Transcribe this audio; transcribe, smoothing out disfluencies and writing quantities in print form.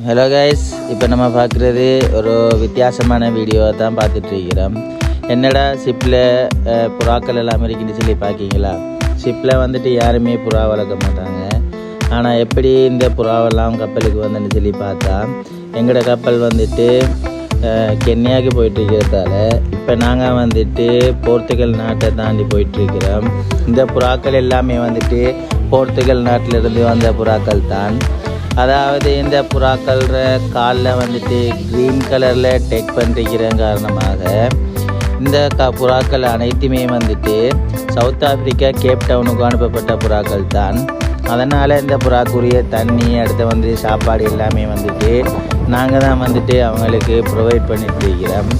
Hello guys, இப்போ நம்ம பார்க்குறது ஒரு வித்தியாசமான வீடியோவை தான் பார்த்துட்ருக்கிறோம். என்னடா ஷிப்பில் புறாக்கள் எல்லாம் இருக்குன்னு சொல்லி பார்க்கிங்களா? ஷிப்பில் வந்துட்டு யாருமே புறா வளர்க்க மாட்டாங்க. ஆனால் எப்படி இந்த புறாவெல்லாம் கப்பலுக்கு வந்துன்னு சொல்லி பார்த்தா, எங்களோட கப்பல் வந்துட்டு கென்யாவுக்கு போயிட்டுருக்கிறதால இப்போ நாங்கள் வந்துட்டு போர்த்துகல் நாட்டை தாண்டி போயிட்டுருக்கிறோம். இந்த புறாக்கள் எல்லாமே வந்துட்டு போர்த்துகல் நாட்டிலிருந்து வந்த புறாக்கள் தான். அதாவது இந்த புறாக்கள் காலில் வந்துட்டு க்ரீன் கலரில் டெக் பண்ணிருக்கிற காரணமாக இந்த புறாக்கள் அனைத்துமே வந்துட்டு சவுத் ஆப்பிரிக்கா கேப் டவுனுக்கு அனுப்பப்பட்ட புறாக்கள் தான். அதனால் இந்த புறாக்குரிய தண்ணி, அடுத்து வந்து சாப்பாடு எல்லாமே வந்துட்டு நாங்கள் தான் வந்துட்டு அவங்களுக்கு ப்ரொவைட் பண்ணிட்டு இருக்கிறோம்.